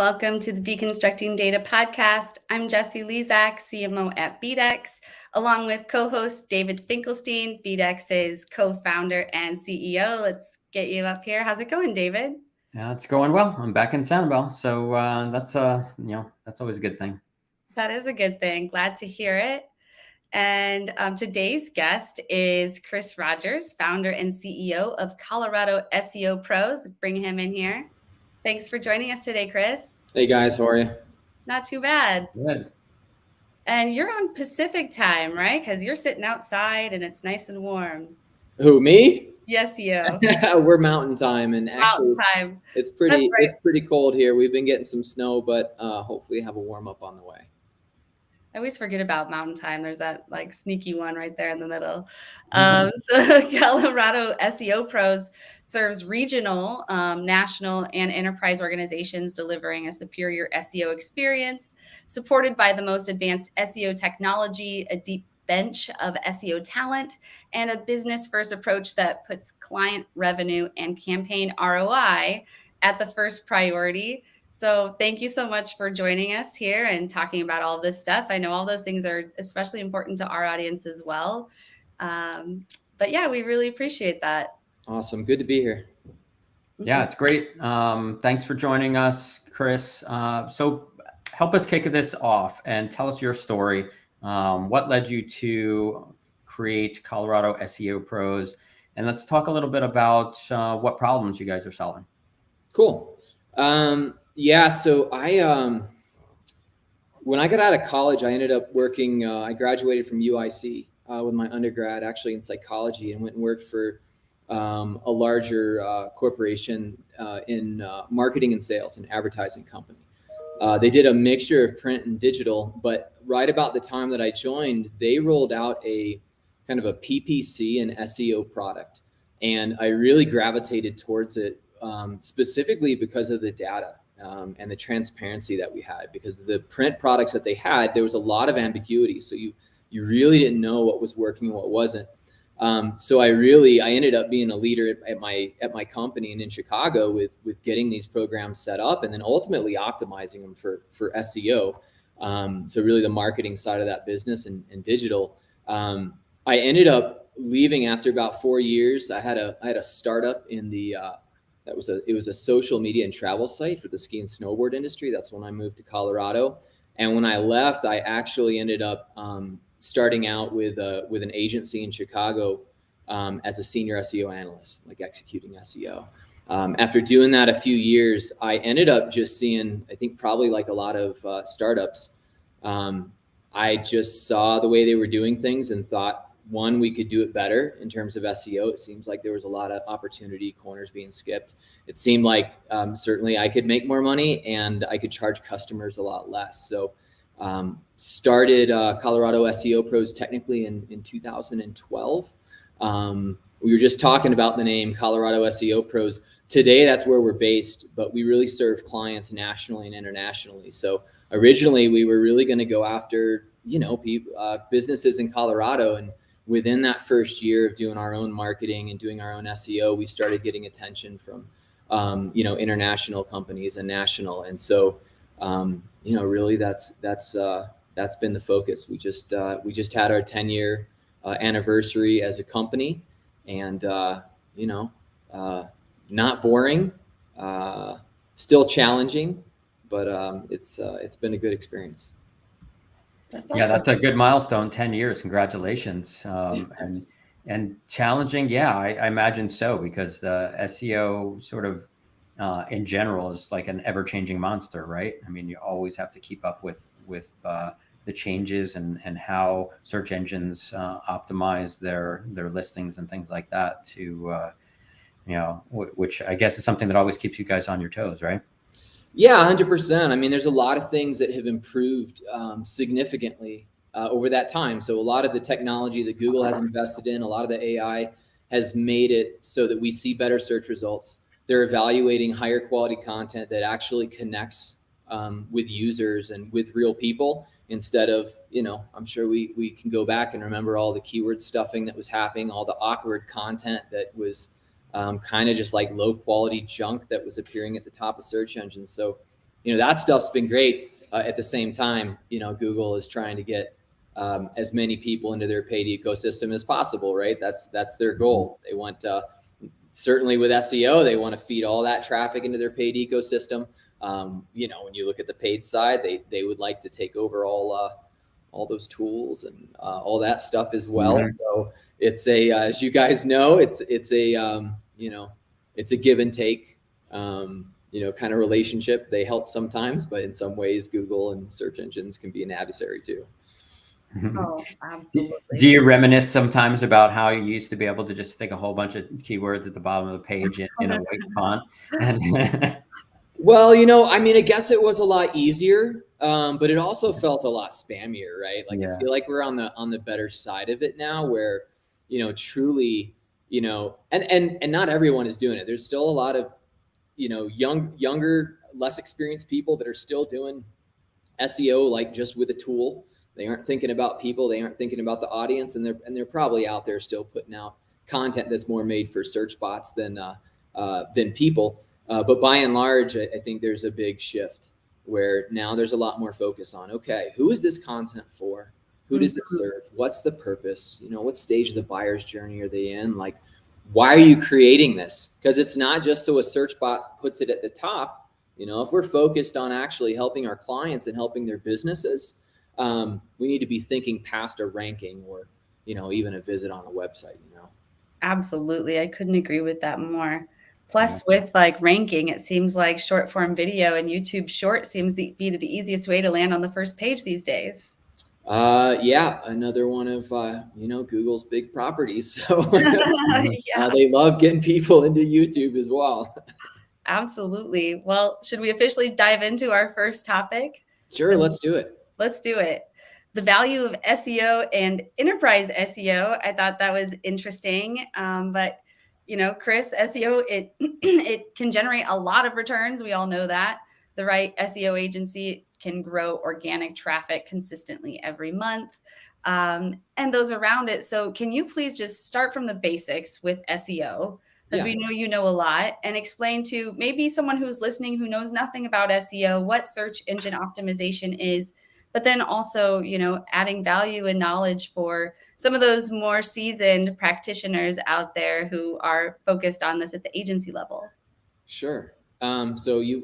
Welcome to the Deconstructing Data podcast. I'm Jessie Lezak, CMO at BDEX, along with co-host David Finkelstein, BDEX's co-founder and CEO. Let's get you up here. How's it going, David? Yeah, it's going well. I'm back in Sanibel, so that's always a good thing. That is a good thing. Glad to hear it. And today's guest is Chris Rodgers, founder and CEO of Colorado SEO Pros. Bring him in here. Thanks for joining us today, Chris. Hey guys, how are you? Not too bad. Good. And you're on Pacific time, right? Because you're sitting outside and it's nice and warm. Who, me? Yes, you. We're mountain time, and actually it's pretty cold here. We've been getting some snow, but hopefully have a warm up on the way. I always forget about mountain time. There's that like sneaky one right there in the middle. So Colorado SEO Pros serves regional, national, and enterprise organizations delivering a superior SEO experience, supported by the most advanced SEO technology, a deep bench of SEO talent, and a business-first approach that puts client revenue and campaign ROI at the first priority. So thank you so much for joining us here and talking about all this stuff. I know all those things are especially important to our audience as well. But yeah, we really appreciate that. Awesome. Good to be here. Yeah, it's great. Thanks for joining us, Chris. So help us kick this off and tell us your story. What led you to create Colorado SEO Pros? And let's talk a little bit about what problems you guys are solving. Cool. Yeah, so when I got out of college, I ended up working, I graduated from UIC with my undergrad actually in psychology, and went and worked for a larger corporation in marketing and sales, an advertising company. They did a mixture of print and digital, but right about the time that I joined, they rolled out a kind of a PPC and SEO product. And I really gravitated towards it specifically because of the data. And the transparency that we had, because the print products that they had, there was a lot of ambiguity. So you really didn't know what was working and what wasn't. So I ended up being a leader at my company and in Chicago with getting these programs set up and then ultimately optimizing them for SEO. So really the marketing side of that business and digital. I ended up leaving after about 4 years. I had a startup in the it was a social media and travel site for the ski and snowboard industry. That's when I moved to Colorado. And when I left, I actually ended up starting out with an agency in Chicago as a senior SEO analyst, like executing SEO. After doing that a few years, I ended up just seeing, I think probably like a lot of startups, I just saw the way they were doing things and thought, one, we could do it better in terms of SEO. It seems like there was a lot of opportunity, corners being skipped. It seemed like certainly I could make more money and I could charge customers a lot less. So started Colorado SEO Pros technically in 2012. We were just talking about the name Colorado SEO Pros. Today, that's where we're based, but we really serve clients nationally and internationally. So originally, we were really going to go after businesses in Colorado, and within that first year of doing our own marketing and doing our own SEO, we started getting attention from, international companies and national. And so, really that's been the focus. We just had our 10-year anniversary as a company, and, not boring, still challenging, but it's been a good experience. That's awesome. Yeah, that's a good milestone. 10 years. Congratulations. And challenging. Yeah, I imagine so, because the SEO sort of in general is like an ever-changing monster, right? I mean, you always have to keep up with the changes and how search engines optimize their listings and things like that to, which I guess is something that always keeps you guys on your toes, right? Yeah, 100%. I mean, there's a lot of things that have improved significantly over that time. So a lot of the technology that Google has invested in, a lot of the AI has made it so that we see better search results. They're evaluating higher quality content that actually connects with users and with real people, instead of, I'm sure we can go back and remember all the keyword stuffing that was happening, all the awkward content that was kind of just like low quality junk that was appearing at the top of search engines. So that stuff's been great. At the same time, Google is trying to get as many people into their paid ecosystem as possible, right? That's their goal. They want, certainly with SEO, they want to feed all that traffic into their paid ecosystem. When you look at the paid side, they would like to take over all those tools and all that stuff as well. Mm-hmm. So it's as you guys know, it's a give and take, kind of relationship. They help sometimes, but in some ways, Google and search engines can be an adversary too. Oh, absolutely. Do you reminisce sometimes about how you used to be able to just stick a whole bunch of keywords at the bottom of the page in a white font? Well, I guess it was a lot easier, but it also felt a lot spammier, right? Like, I feel like we're on the better side of it now, where, truly, and not everyone is doing it. There's still a lot of, younger, less experienced people that are still doing SEO, like just with a tool. They aren't thinking about people. They aren't thinking about the audience, and they're probably out there still putting out content that's more made for search bots than people. But by and large, I think there's a big shift where now there's a lot more focus on, okay, who is this content for? Who does it serve? What's the purpose? What stage of the buyer's journey are they in? Like, why are you creating this? Because it's not just so a search bot puts it at the top. If we're focused on actually helping our clients and helping their businesses, we need to be thinking past a ranking or, even a visit on a website, Absolutely. I couldn't agree with that more. Plus, with like ranking, it seems like short form video and YouTube short seems to be the easiest way to land on the first page these days. Another one of Google's big properties. So they love getting people into YouTube as well. Absolutely. Well, should we officially dive into our first topic? Sure, let's do it. Let's do it. The value of SEO and enterprise SEO. I thought that was interesting. But Chris, SEO, it can generate a lot of returns. We all know that. The right SEO agency can grow organic traffic consistently every month, and those around it. So can you please just start from the basics with SEO, because we know you know a lot, and explain to maybe someone who's listening who knows nothing about SEO what search engine optimization is, but then also, adding value and knowledge for some of those more seasoned practitioners out there who are focused on this at the agency level. Sure. So you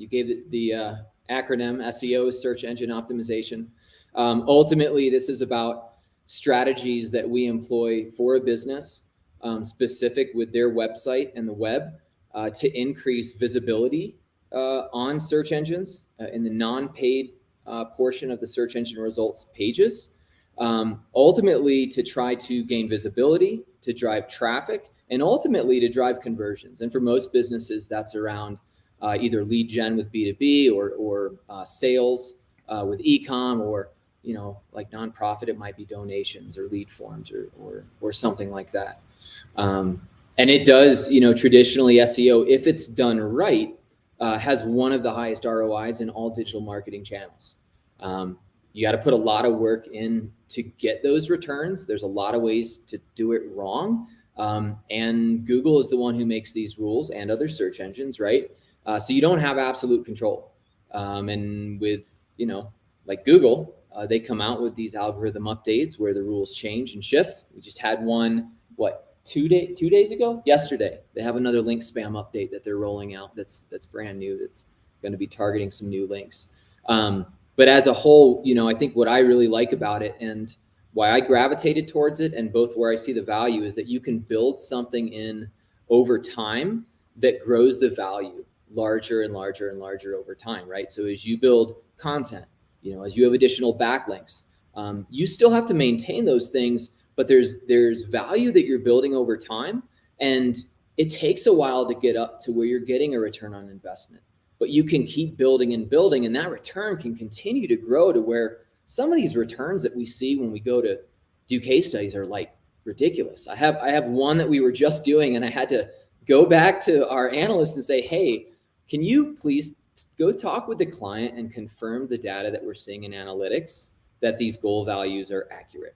gave the acronym SEO, search engine optimization. Ultimately, this is about strategies that we employ for a business, specific with their website and the web, to increase visibility on search engines in the non-paid portion of the search engine results pages, ultimately to try to gain visibility, to drive traffic, and ultimately to drive conversions. And for most businesses, that's around either lead gen with B2B or sales with e-com, or, like nonprofit, it might be donations or lead forms or something like that. And it does, traditionally SEO, if it's done right, has one of the highest ROIs in all digital marketing channels. You got to put a lot of work in to get those returns. There's a lot of ways to do it wrong. And Google is the one who makes these rules, and other search engines, right? So you don't have absolute control. And with, like Google, they come out with these algorithm updates where the rules change and shift. We just had one, 2 days ago? Yesterday. They have another link spam update that they're rolling out that's brand new, that's going to be targeting some new links. But as a whole, I think what I really like about it, and why I gravitated towards it, and both where I see the value, is that you can build something in over time that grows the value larger and larger and larger over time, right? So as you build content, as you have additional backlinks, you still have to maintain those things, but there's value that you're building over time, and it takes a while to get up to where you're getting a return on investment. But you can keep building and building, and that return can continue to grow to where some of these returns that we see when we go to do case studies are like ridiculous. I have one that we were just doing, and I had to go back to our analysts and say, hey, can you please go talk with the client and confirm the data that we're seeing in analytics, that these goal values are accurate?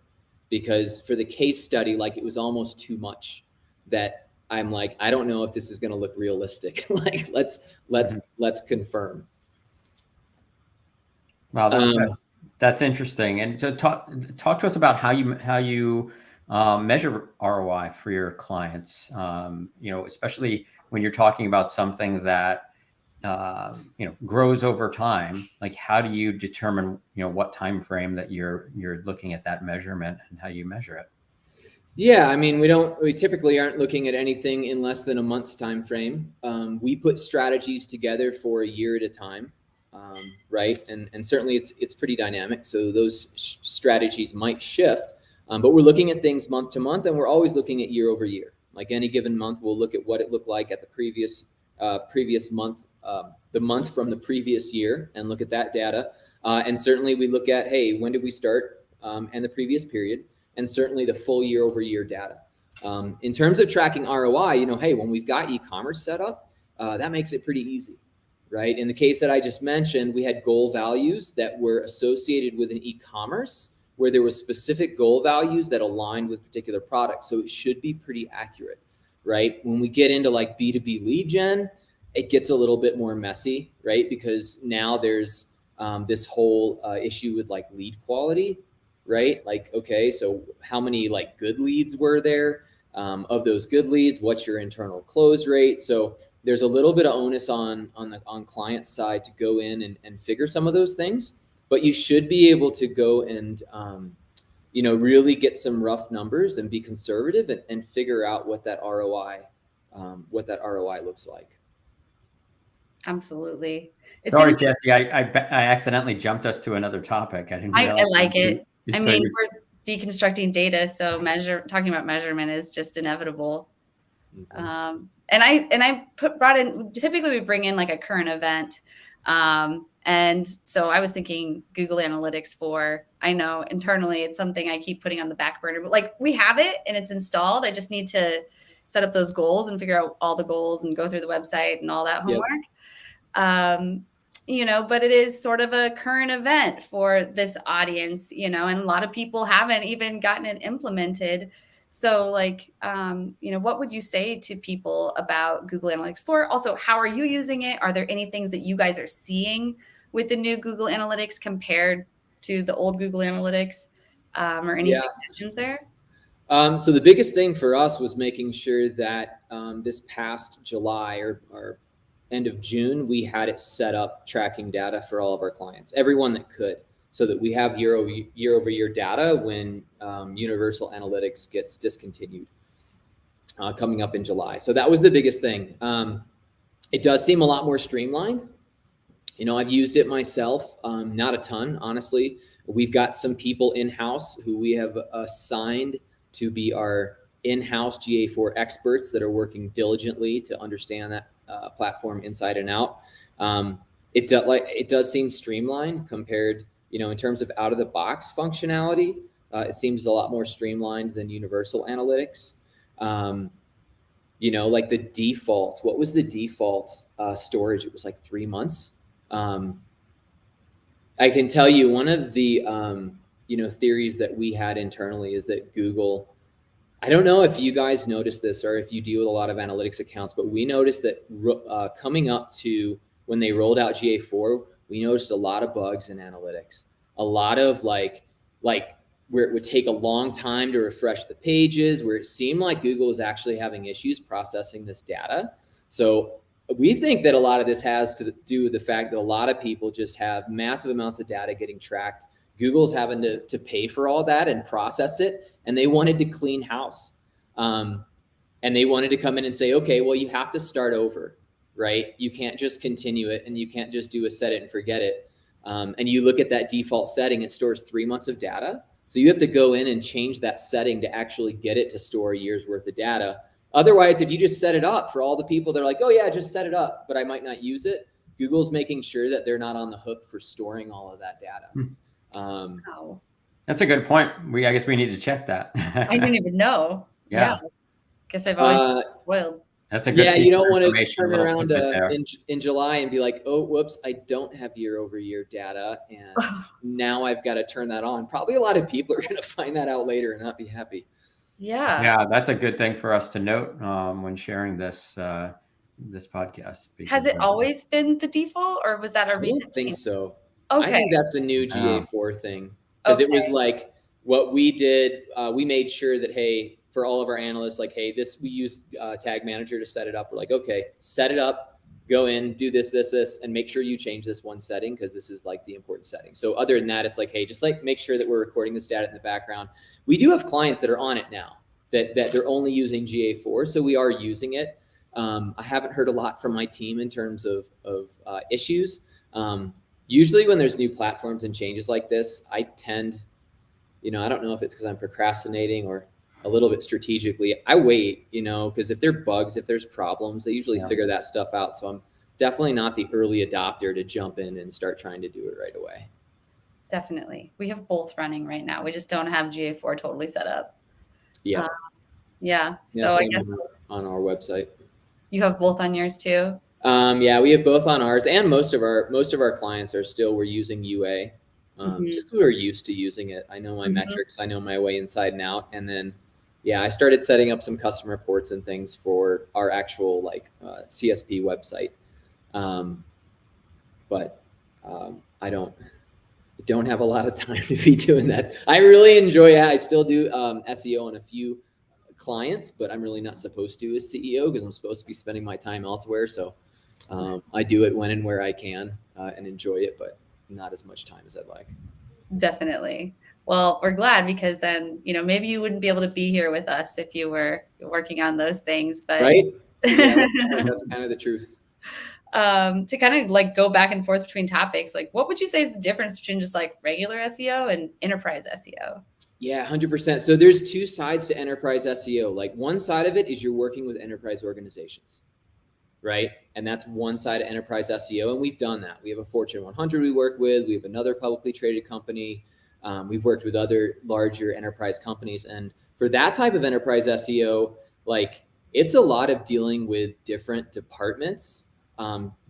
Because for the case study, like, it was almost too much, that I'm like, I don't know if this is going to look realistic. Like, let's confirm. Wow, that's interesting. And so talk to us about how you measure ROI for your clients. Especially when you're talking about something that grows over time. Like, how do you determine what time frame that you're looking at that measurement and how you measure it? Yeah, I mean, we typically aren't looking at anything in less than a month's time frame. We put strategies together for a year at a time, right? And certainly it's pretty dynamic. So those strategies might shift, but we're looking at things month to month, and we're always looking at year over year. Like any given month, we'll look at what it looked like at the previous month, the month from the previous year, and look at that data. And certainly we look at, hey, when did we start, and the previous period. And certainly the full year over year data. In terms of tracking ROI, hey, when we've got e-commerce set up, that makes it pretty easy, right? In the case that I just mentioned, we had goal values that were associated with an e-commerce where there was specific goal values that aligned with particular products. So it should be pretty accurate, right? When we get into like B2B lead gen, it gets a little bit more messy, right? Because now there's this whole issue with like lead quality, right? Like, okay, so how many like good leads were there? Of those good leads, what's your internal close rate? So there's a little bit of onus on client side to go in and figure some of those things, but you should be able to go and really get some rough numbers and be conservative and figure out what that ROI looks like. Absolutely. Sorry, Jesse, I accidentally jumped us to another topic. I didn't realize. I like it. I mean, we're deconstructing data, so talking about measurement is just inevitable. Mm-hmm. And I brought in, typically we bring in like a current event. And so I was thinking Google Analytics I know internally it's something I keep putting on the back burner, but like we have it and it's installed. I just need to set up those goals and figure out all the goals and go through the website and all that homework. Yep. But it is sort of a current event for this audience, and a lot of people haven't even gotten it implemented. So like, what would you say to people about Google Analytics 4? Also, how are you using it? Are there any things that you guys are seeing with the new Google Analytics compared to the old Google Analytics, or any suggestions there? So the biggest thing for us was making sure that this past July or end of June, we had it set up tracking data for all of our clients, everyone that could, so that we have year over year data when Universal Analytics gets discontinued coming up in July. So that was the biggest thing. It does seem a lot more streamlined. I've used it myself, not a ton, honestly. We've got some people in-house who we have assigned to be our in-house GA4 experts that are working diligently to understand that platform inside and out. It does seem streamlined compared, in terms of out of the box functionality. It seems a lot more streamlined than Universal Analytics. Like the default, what was the default storage? It was like 3 months. I can tell you one of the, theories that we had internally is that Google, I don't know if you guys noticed this or if you deal with a lot of analytics accounts, but we noticed that coming up to when they rolled out GA4, we noticed a lot of bugs in analytics, a lot of like where it would take a long time to refresh the pages, where it seemed like Google was actually having issues processing this data. So we think that a lot of this has to do with the fact that a lot of people just have massive amounts of data getting tracked. Google's having to pay for all that and process it, and they wanted to clean house. And they wanted to come in and say, okay, well, you have to start over, right? You can't just continue it, and you can't just do a set it and forget it. And you look at that default setting, it stores 3 months of data. So you have to go in and change that setting to actually get it to store a year's worth of data. Otherwise, if you just set it up for all the people that are like, oh yeah, just set it up, but I might not use it, Google's making sure that they're not on the hook for storing all of that data. That's a good point. I guess we need to check that. I didn't even know. Yeah. Guess I've always just spoiled. That's a good. Yeah, you don't want to turn around in July and be like, oh, whoops, I don't have year over year data, and now I've got to turn that on. Probably a lot of people are going to find that out later and not be happy. Yeah, that's a good thing for us to note when sharing this podcast. Has it always been the default, or was that a recent change? I don't think so. I Okay. think that's a new Oh. GA4 thing, because it was Okay. like what we did. We made sure that, hey, for all of our analysts, like, hey, we use Tag Manager to set it up. We're like, okay, set it up, go in, do this, and make sure you change this one setting, because this is like the important setting. So other than that, it's like, hey, just like make sure that we're recording this data in the background. We do have clients that are on it now that they're only using GA4, so we are using it. I haven't heard a lot from my team in terms of issues. Usually when there's new platforms and changes like this, I tend, I don't know if it's because I'm procrastinating or a little bit strategically, I wait, because if there are bugs, if there's problems, they usually figure that stuff out. So I'm definitely not the early adopter to jump in and start trying to do it right away. Definitely. We have both running right now. We just don't have GA4 totally set up. Yeah. Yeah. Yeah, So I same guess on our website. you have both on yours too? Yeah, we have both on ours, and most of our clients we're using UA. Just because we're used to using it. I know my metrics, I know my way inside and out. And then, I started setting up some custom reports and things for our actual CSP website. But I don't have a lot of time to be doing that. I really enjoy it. I still do SEO on a few clients, but I'm really not supposed to as CEO, because I'm supposed to be spending my time elsewhere. So I do it when and where I can and enjoy it, but not as much time as I'd like. Definitely. Well, we're glad, because then, maybe you wouldn't be able to be here with us if you were working on those things, but right? Yeah, that's kind of the truth. To kind of like go back and forth between topics, like what would you say is the difference between just like regular SEO and enterprise SEO? Yeah, 100%. So there's two sides to enterprise SEO. Like one side of it is you're working with enterprise organizations, right? And that's one side of enterprise SEO. And we've done that. We have a Fortune 100 we work with. We have another publicly traded company. We've worked with other larger enterprise companies. And for that type of enterprise SEO, like it's a lot of dealing with different departments,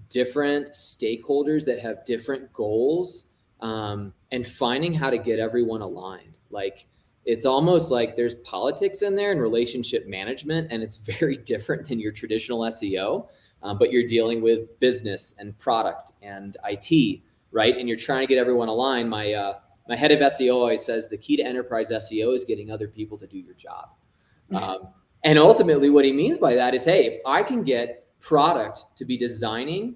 different stakeholders that have different goals, and finding how to get everyone aligned. Like it's almost like there's politics in there and relationship management, and it's very different than your traditional SEO. But you're dealing with business and product and IT, right? And you're trying to get everyone aligned. My head of SEO always says the key to enterprise SEO is getting other people to do your job. And ultimately what he means by that is, hey, if I can get product to be designing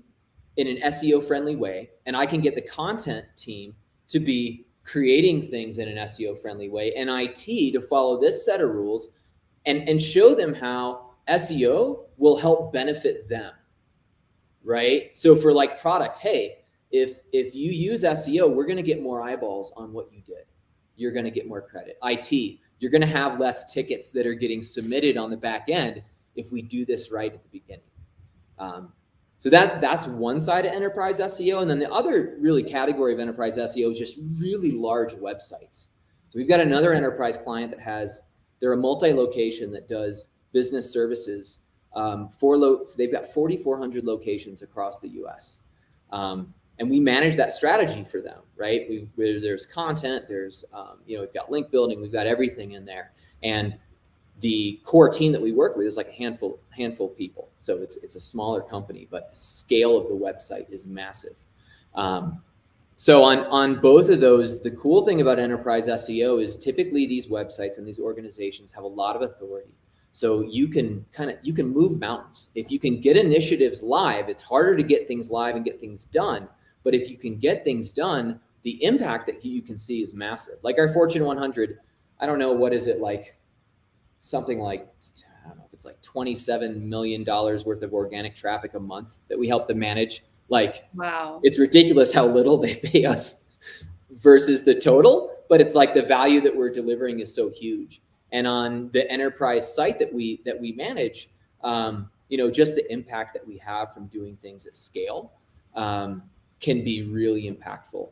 in an SEO friendly way, and I can get the content team to be creating things in an SEO friendly way, and IT to follow this set of rules and show them how SEO will help benefit them, right? So for like product, hey, if you use SEO, we're going to get more eyeballs on what you did. You're going to get more credit. IT, you're going to have less tickets that are getting submitted on the back end if we do this right at the beginning. So that's one side of enterprise SEO. And then the other really category of enterprise SEO is just really large websites. So we've got another enterprise client they're a multi-location that does business services. They've got 4,400 locations across the US. And we manage that strategy for them, right? There's content, there's, we've got link building, we've got everything in there. And the core team that we work with is like a handful of people. So it's a smaller company, but the scale of the website is massive. So on both of those, the cool thing about enterprise SEO is typically these websites and these organizations have a lot of authority. So you can move mountains. If you can get initiatives live, it's harder to get things live and get things done. But if you can get things done, the impact that you can see is massive. Like our Fortune 100, I don't know, what is it like? Something like, I don't know if it's like $27 million worth of organic traffic a month that we help them manage. Like, wow, it's ridiculous how little they pay us versus the total, but it's like the value that we're delivering is so huge. And on the enterprise site that we manage, just the impact that we have from doing things at scale can be really impactful.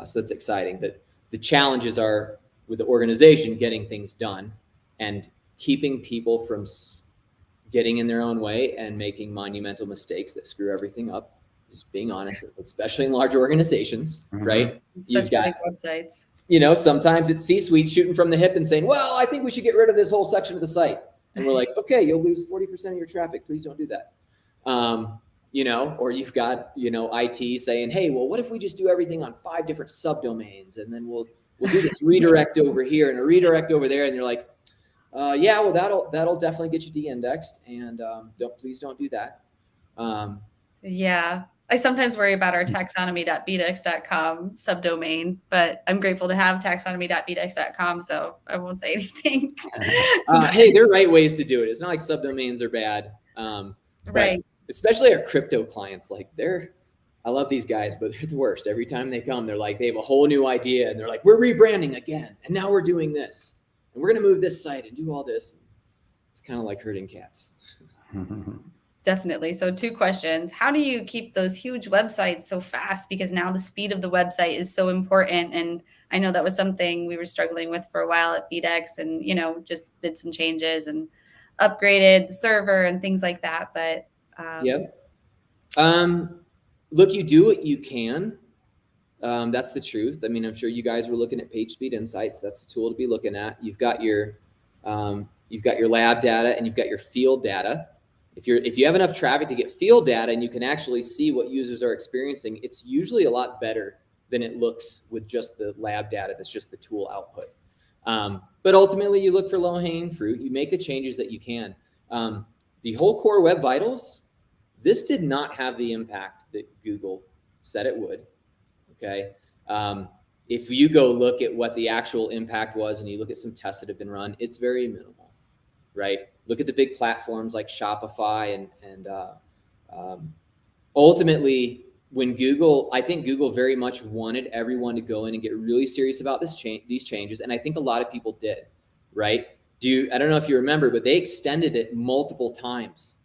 So that's exciting. That the challenges are with the organization getting things done and keeping people from getting in their own way and making monumental mistakes that screw everything up. Just being honest, especially in large organizations, right? Such big websites. Sometimes it's C-suite shooting from the hip and saying, well, I think we should get rid of this whole section of the site. And we're like, okay, you'll lose 40% of your traffic. Please don't do that. or you've got, IT saying, hey, well, what if we just do everything on 5 different subdomains, and then we'll do this redirect over here and a redirect over there. And you're like, yeah, well, that'll definitely get you de-indexed, and please don't do that. Yeah. I sometimes worry about our taxonomy.bdex.com subdomain, but I'm grateful to have taxonomy.bdex.com, so I won't say anything. Hey, there are right ways to do it. It's not like subdomains are bad. Right. Especially our crypto clients, I love these guys, but they're the worst. Every time they come, they're like, they have a whole new idea, and they're like, we're rebranding again, and now we're doing this, and we're going to move this site and do all this. It's kind of like herding cats. Definitely. So 2 questions. How do you keep those huge websites so fast? Because now the speed of the website is so important. And I know that was something we were struggling with for a while at BDEX, and, just did some changes and upgraded the server and things like that. But look, you do what you can. That's the truth. I mean, I'm sure you guys were looking at PageSpeed Insights. That's the tool to be looking at. You've got your lab data, and you've got your field data. If you have enough traffic to get field data and you can actually see what users are experiencing, it's usually a lot better than it looks with just the lab data. That's just the tool output. But ultimately, you look for low-hanging fruit. You make the changes that you can. The whole core web vitals, this did not have the impact that Google said it would. Okay. If you go look at what the actual impact was, and you look at some tests that have been run, it's very minimal, right? Look at the big platforms like Shopify, and ultimately, when I think Google very much wanted everyone to go in and get really serious about these changes, and I think a lot of people did, right? I don't know if you remember, but they extended it multiple times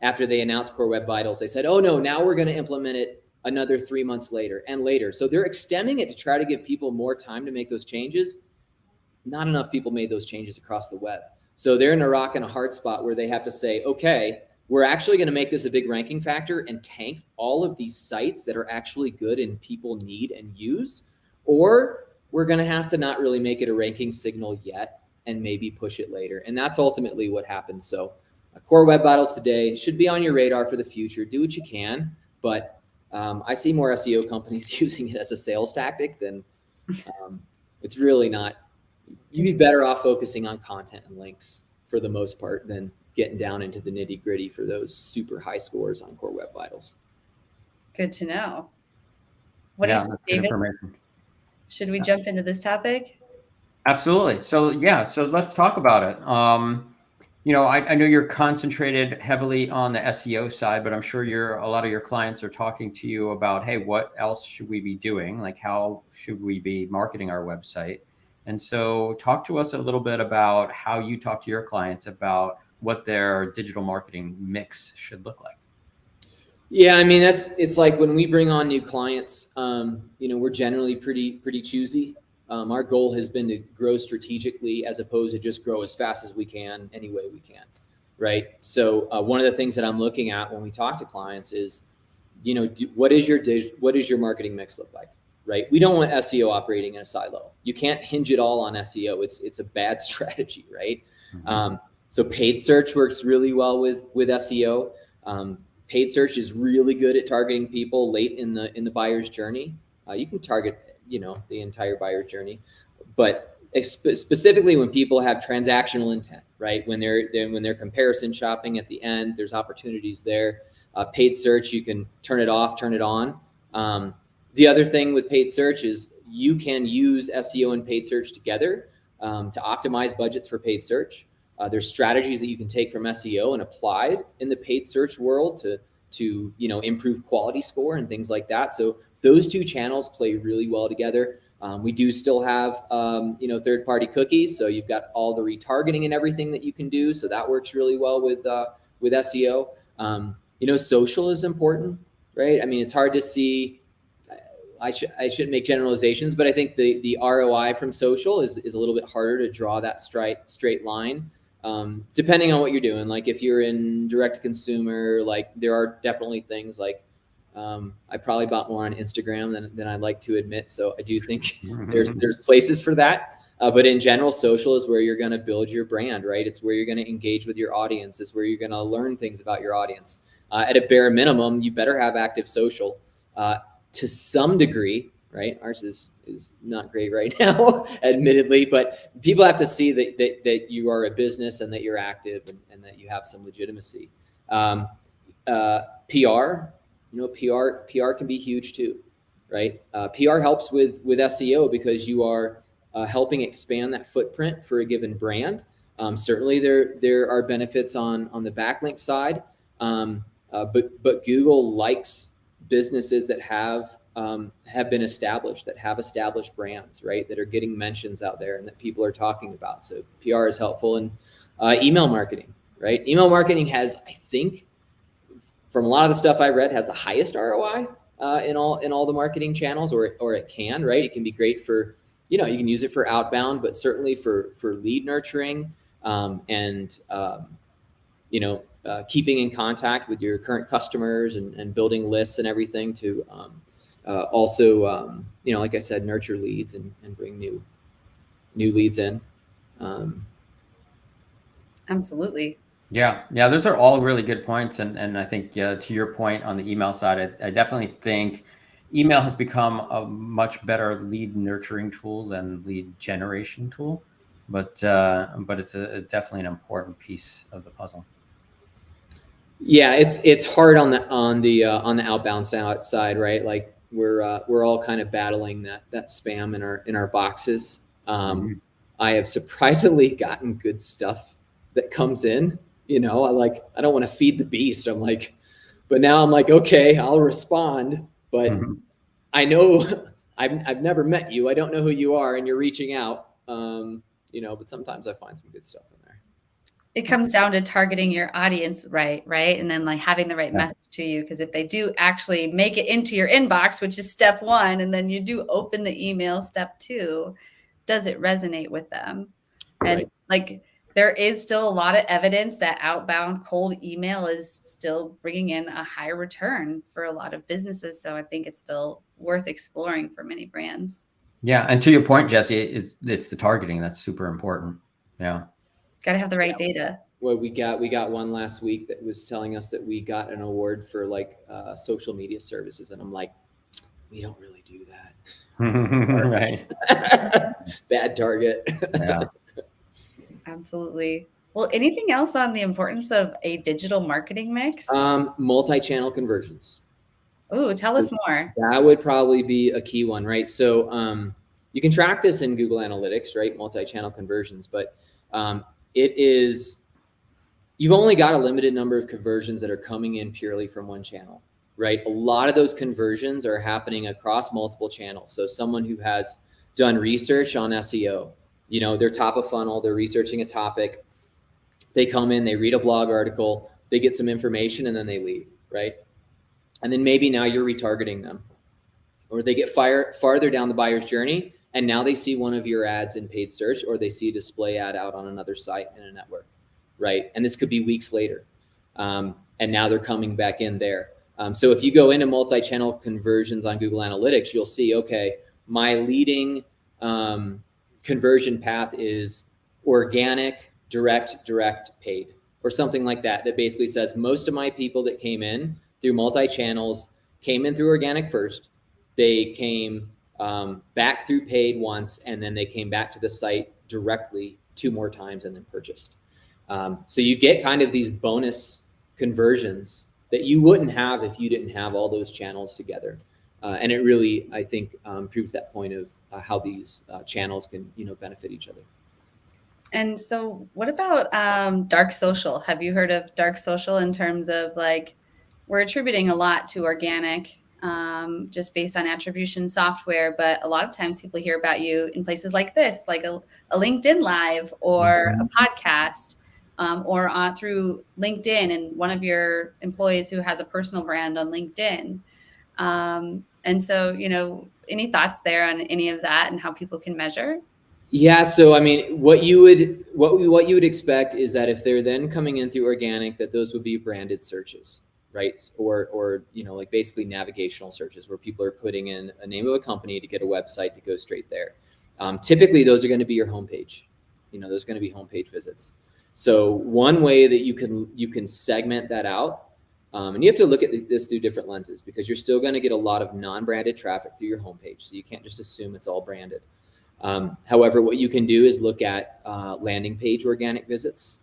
after they announced Core Web Vitals. They said, oh no, now we're going to implement it another 3 months later and later. So they're extending it to try to give people more time to make those changes. Not enough people made those changes across the web. So they're in a rock and a hard spot where they have to say, okay, we're actually going to make this a big ranking factor and tank all of these sites that are actually good and people need and use, or we're going to have to not really make it a ranking signal yet and maybe push it later. And that's ultimately what happens. So Core Web Vitals today should be on your radar for the future. Do what you can, but I see more SEO companies using it as a sales tactic than it's really not. You'd be better off focusing on content and links for the most part than getting down into the nitty gritty for those super high scores on Core Web Vitals. Good to know. What do you think, David? Should we jump into this topic? Absolutely. So let's talk about it. I know you're concentrated heavily on the SEO side, but I'm sure a lot of your clients are talking to you about, hey, what else should we be doing? Like, how should we be marketing our website? And so talk to us a little bit about how you talk to your clients about what their digital marketing mix should look like. Yeah, I mean, it's like when we bring on new clients, we're generally pretty choosy. Our goal has been to grow strategically as opposed to just grow as fast as we can, any way we can, right? So one of the things that I'm looking at when we talk to clients is, what does your marketing mix look like? Right? We don't want SEO operating in a silo. You can't hinge it all on SEO. It's a bad strategy, right? Mm-hmm. So paid search works really well with SEO. Paid search is really good at targeting people late in the buyer's journey. You can target, the entire buyer's journey, but specifically when people have transactional intent, right? When they're comparison shopping at the end, there's opportunities there. Paid search, you can turn it off, turn it on. The other thing with paid search is you can use SEO and paid search together to optimize budgets for paid search. There's strategies that you can take from SEO and apply in the paid search world to improve quality score and things like that. So those 2 channels play really well together. We do still have third-party cookies, so you've got all the retargeting and everything that you can do. So that works really well with SEO. Social is important, right? I mean, it's hard to see. I shouldn't make generalizations, but I think the ROI from social is a little bit harder to draw that straight line, depending on what you're doing. Like if you're in direct to consumer, like there are definitely things like I probably bought more on Instagram than I'd like to admit. So I do think there's places for that. But in general, social is where you're going to build your brand, right? It's where you're going to engage with your audience. It's where you're going to learn things about your audience. At a bare minimum, you better have active social to some degree, right? Ours is not great right now, admittedly, but people have to see that you are a business and that you're active and that you have some legitimacy. PR, PR can be huge too, right? PR helps with SEO because you are helping expand that footprint for a given brand. Certainly there are benefits on the backlink side, but Google likes businesses that have been established, that have established brands, right? That are getting mentions out there and that people are talking about. So PR is helpful. And email marketing, right? Email marketing has, I think, from a lot of the stuff I read, has the highest ROI in all the marketing channels, or it can, right? It can be great for, you can use it for outbound, but certainly for lead nurturing, and keeping in contact with your current customers and building lists and everything to also, like I said, nurture leads and bring new leads in. Absolutely. Yeah, those are all really good points, and I think to your point on the email side, I definitely think email has become a much better lead nurturing tool than lead generation tool, but it's definitely an important piece of the puzzle. Yeah, it's hard on the outbound side, right? Like we're all kind of battling that spam in our boxes. I have surprisingly gotten good stuff that comes in. I don't want to feed the beast. But now I'm like, okay, I'll respond, but I know I've never met you. I don't know who you are, and you're reaching out. But sometimes I find some good stuff in there. It comes down to targeting your audience right, and then like having the right message to you. Because if they do actually make it into your inbox, which is step one, and then you do open the email, step two, does it resonate with them? And like there is still a lot of evidence that outbound cold email is still bringing in a higher return for a lot of businesses. So I think it's still worth exploring for many brands. Yeah, and to your point, Jesse, it's the targeting that's super important. Yeah. Got to have the right data. Well, we got one last week that was telling us that we got an award for social media services, and I'm like, we don't really do that. Right. Bad target. Yeah. Absolutely. Well, anything else on the importance of a digital marketing mix? Multi-channel conversions. Oh, tell us more. That would probably be a key one, right? So you can track this in Google Analytics, right? Multi-channel conversions, but you've only got a limited number of conversions that are coming in purely from one channel, right? A lot of those conversions are happening across multiple channels. So someone who has done research on SEO, they're top of funnel, they're researching a topic, they come in, they read a blog article, they get some information, and then they leave, right? And then maybe now you're retargeting them, or they get farther down the buyer's journey, and now they see one of your ads in paid search, or they see a display ad out on another site in a network, right? And this could be weeks later. And now they're coming back in there. So if you go into multi-channel conversions on Google Analytics, you'll see, okay, my leading conversion path is organic, direct, paid, or something like that. That basically says most of my people that came in through multi-channels came in through organic first. They came back through paid once, and then they came back to the site directly 2 more times and then purchased. So you get kind of these bonus conversions that you wouldn't have if you didn't have all those channels together. And it really, I think, proves that point of how these channels can, benefit each other. And so what about dark social? Have you heard of dark social in terms of we're attributing a lot to organic just based on attribution software, but a lot of times people hear about you in places like this, like a LinkedIn Live or a podcast, or through LinkedIn and one of your employees who has a personal brand on LinkedIn. And so, any thoughts there on any of that and how people can measure? Yeah. So, I mean, what you would expect is that if they're then coming in through organic, that those would be branded searches, right? Or basically navigational searches where people are putting in a name of a company to get a website to go straight there. Typically, those are going to be your homepage. Those are going to be homepage visits. So one way that you can segment that out And you have to look at this through different lenses, because you're still going to get a lot of non-branded traffic through your homepage. So you can't just assume it's all branded. However, what you can do is look at landing page organic visits,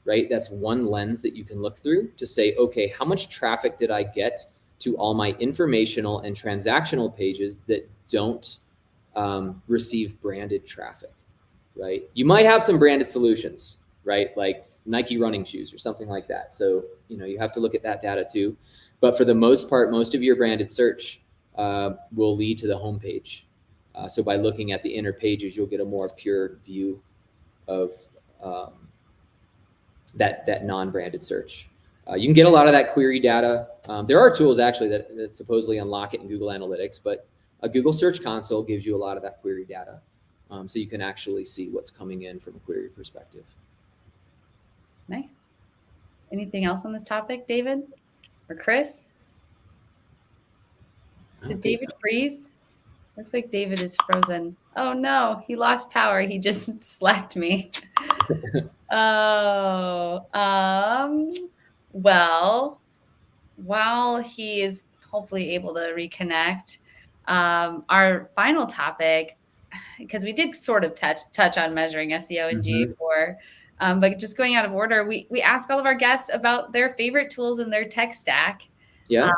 right? That's one lens that you can look through to say, okay, how much traffic did I get to all my informational and transactional pages that don't receive branded traffic, right? You might have some branded solutions, right? Like Nike running shoes or something like that. So, you have to look at that data too. But for the most part, most of your branded search will lead to the homepage. So by looking at the inner pages, you'll get a more pure view of that non-branded search. You can get a lot of that query data. There are tools actually that supposedly unlock it in Google Analytics, but a Google Search Console gives you a lot of that query data. So you can actually see what's coming in from a query perspective. Nice. Anything else on this topic, David or Chris? Did David freeze? Looks like David is frozen. Oh no, he lost power. He just slacked me. Oh, well, while he is hopefully able to reconnect, our final topic, because we did sort of touch on measuring SEO and GA4, but just going out of order, we ask all of our guests about their favorite tools in their tech stack. Yeah.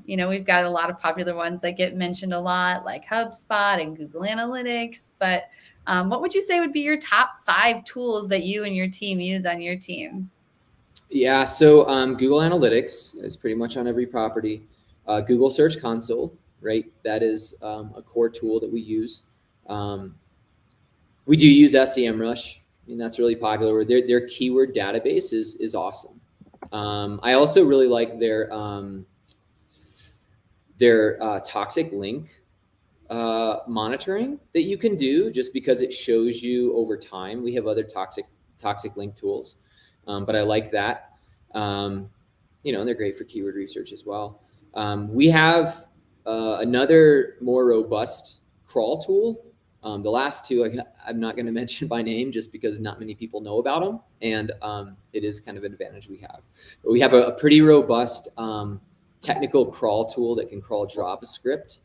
We've got a lot of popular ones that get mentioned a lot, like HubSpot and Google Analytics. But what would you say would be your top 5 tools that you and your team use on your team? Yeah, so Google Analytics is pretty much on every property. Google Search Console, right? That is a core tool that we use. We do use SEMrush. I mean, that's really popular. Their keyword database is awesome. I also really like their toxic link monitoring that you can do, just because it shows you over time. We have other toxic link tools, but I like that. And they're great for keyword research as well. We have another more robust crawl tool. The last two I'm not going to mention by name, just because not many people know about them, and it is kind of an advantage we have. But we have a pretty robust technical crawl tool that can crawl JavaScript,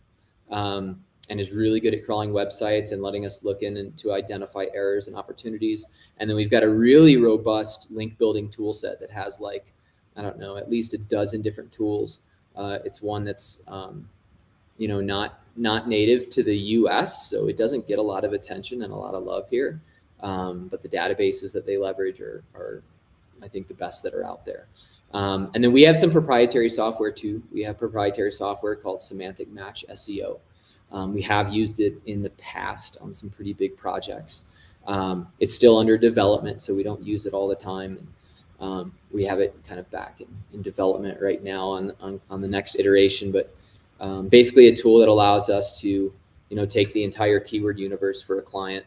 and is really good at crawling websites and letting us look in and to identify errors and opportunities. And then we've got a really robust link building tool set that has, like, I don't know, at least a dozen different tools. It's one that's not native to the US, so it doesn't get a lot of attention and a lot of love here. But the databases that they leverage are I think, the best that are out there. And then we have some proprietary software too. We have proprietary software called Semantic Match SEO. We have used it in the past on some pretty big projects. It's still under development, so we don't use it all the time. We have it kind of back in development right now on the next iteration. But basically, a tool that allows us to, take the entire keyword universe for a client,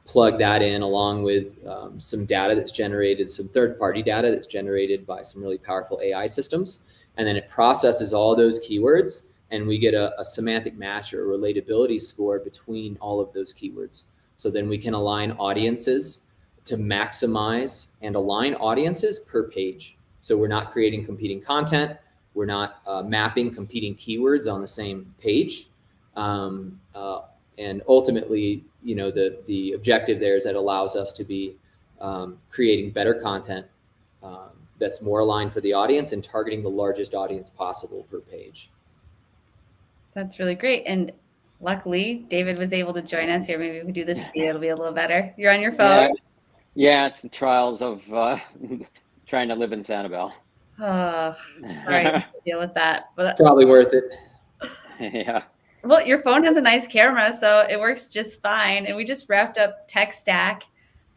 plug that in along with some data that's generated, some third-party data that's generated by some really powerful AI systems, and then it processes all those keywords, and we get a semantic match or a relatability score between all of those keywords. So then we can align audiences to maximize and align audiences per page. So we're not creating competing content. We're not mapping competing keywords on the same page. And ultimately, the objective there is that it allows us to be creating better content that's more aligned for the audience and targeting the largest audience possible per page. That's really great. And luckily, David was able to join us here. Maybe if we do this speed, it'll be a little better. You're on your phone? Yeah, it's the trials of trying to live in Sanibel. Oh, sorry to deal with that. But probably worth it. Yeah. Well, your phone has a nice camera, so it works just fine. And we just wrapped up Tech Stack.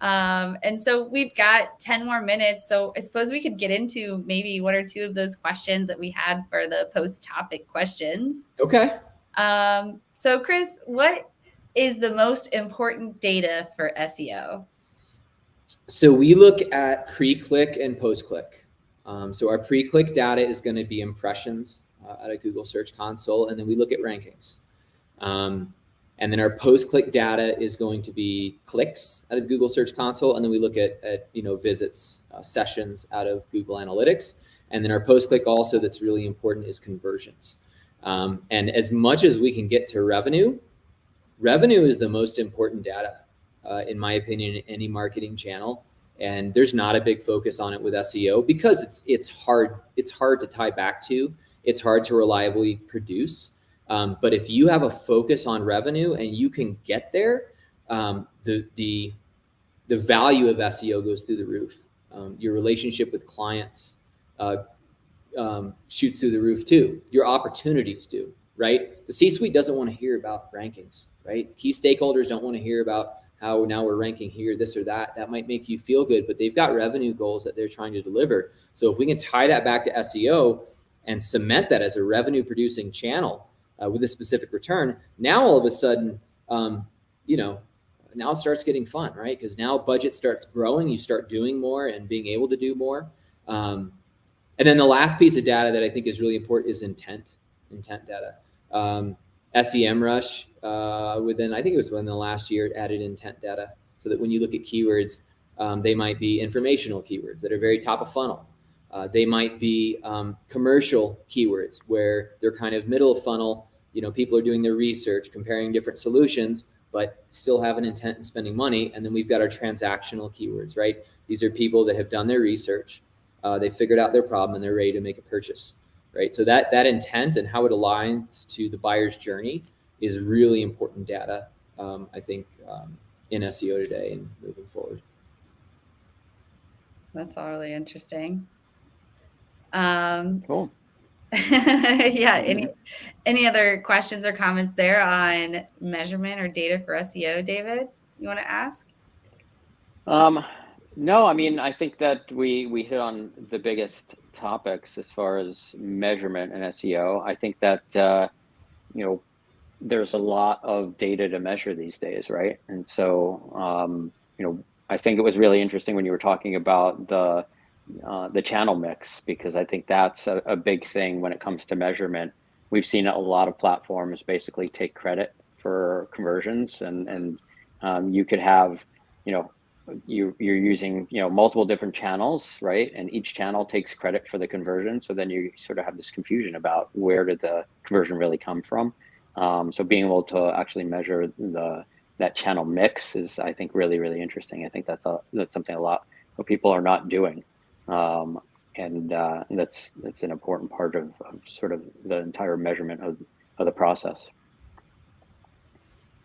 And so we've got 10 more minutes. So I suppose we could get into maybe one or two of those questions that we had for the post-topic questions. Okay. So Chris, what is the most important data for SEO? So we look at pre-click and post-click. So our pre-click data is going to be impressions out of Google Search Console, and then we look at rankings. And then our post-click data is going to be clicks out of Google Search Console, and then we look at visits, sessions out of Google Analytics, And then our post-click also that's really important is conversions. And as much as we can get to revenue is the most important data, in my opinion, in any marketing channel. And there's not a big focus on it with SEO because it's hard to tie back to. It's hard to reliably produce. But if you have a focus on revenue and you can get there, the value of SEO goes through the roof. Your relationship with clients shoots through the roof too. Your opportunities do, right? The C-suite doesn't want to hear about rankings, right? Key stakeholders don't want to hear about how now we're ranking here, this or that. That might make you feel good, but they've got revenue goals that they're trying to deliver. So if we can tie that back to SEO and cement that as a revenue producing channel with a specific return, now all of a sudden, now it starts getting fun, right? Because now budget starts growing, you start doing more and being able to do more. And then the last piece of data that I think is really important is intent data. SEMrush, I think it was within the last year, it added intent data so that when you look at keywords, they might be informational keywords that are very top of funnel. They might be commercial keywords where they're kind of middle of funnel. People are doing their research, comparing different solutions, but still have an intent in spending money. And then we've got our transactional keywords, right? These are people that have done their research. They figured out their problem and they're ready to make a purchase, right? So that intent and how it aligns to the buyer's journey is really important data, I think, in SEO today and moving forward. That's all really interesting. Cool. Yeah. Any other questions or comments there on measurement or data for SEO, David? You want to ask? No, I mean, I think that we hit on the biggest topics as far as measurement and SEO. I think that there's a lot of data to measure these days, right? And so I think it was really interesting when you were talking about the channel mix, because I think that's a big thing when it comes to measurement. We've seen a lot of platforms basically take credit for conversions, and you could have, you're using multiple different channels, right? And each channel takes credit for the conversion. So then you sort of have this confusion about where did the conversion really come from. So being able to actually measure that channel mix is, I think, really, really interesting. I think that's something a lot of people are not doing. And that's an important part of sort of the entire measurement of the process.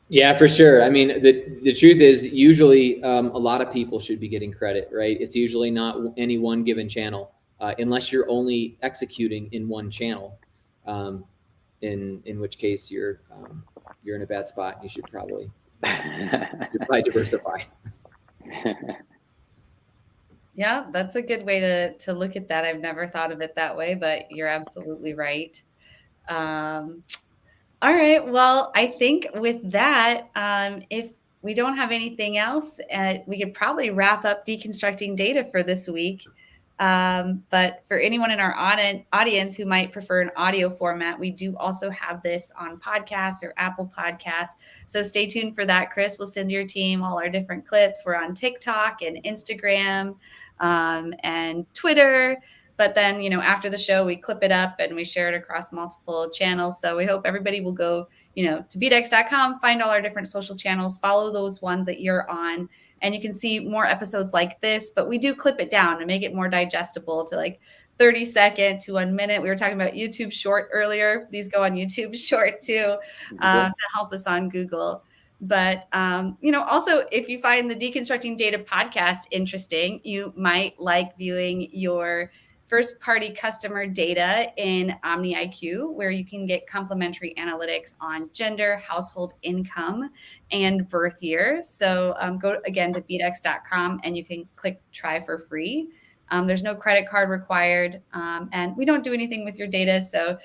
Yeah, for sure. I mean, the truth is usually a lot of people should be getting credit, right? It's usually not any one given channel, unless you're only executing in one channel, in which case you're in a bad spot. You should probably diversify. Yeah, that's a good way to look at that. I've never thought of it that way, but you're absolutely right. All right. Well, I think with that, if we don't have anything else, we could probably wrap up Deconstructing Data for this week. But for anyone in our audience who might prefer an audio format, we do also have this on podcasts or Apple Podcasts. So stay tuned for that. Chris will send your team all our different clips. We're on TikTok and Instagram and Twitter. But then, after the show, we clip it up and we share it across multiple channels. So we hope everybody will go, to BDEX.com, find all our different social channels, follow those ones that you're on, and you can see more episodes like this. But we do clip it down to make it more digestible to like 30 seconds to 1 minute. We were talking about YouTube Short earlier. These go on YouTube Short too, to help us on Google. But, also, if you find the Deconstructing Data podcast interesting, you might like viewing your first-party customer data in OmniIQ, where you can get complimentary analytics on gender, household income, and birth year. So go again to BDEX.com and you can click try for free. There's no credit card required, and we don't do anything with your data. So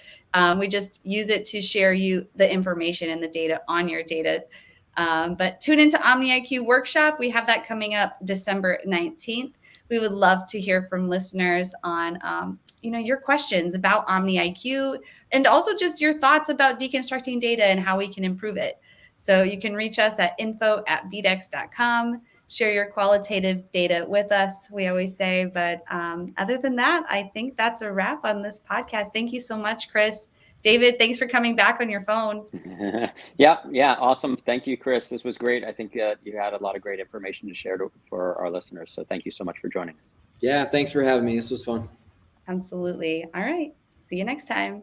we just use it to share you the information and the data on your data. But tune into OmniIQ Workshop. We have that coming up December 19th. We would love to hear from listeners on, your questions about OmniIQ and also just your thoughts about deconstructing data and how we can improve it. So you can reach us at info@bdex.com. share your qualitative data with us, we always say. But other than that, I think that's a wrap on this podcast. Thank you so much, Chris. David, thanks for coming back on your phone. Yeah, awesome. Thank you, Chris. This was great. I think you had a lot of great information to share for our listeners. So thank you so much for joining us. Yeah, thanks for having me. This was fun. Absolutely. All right. See you next time.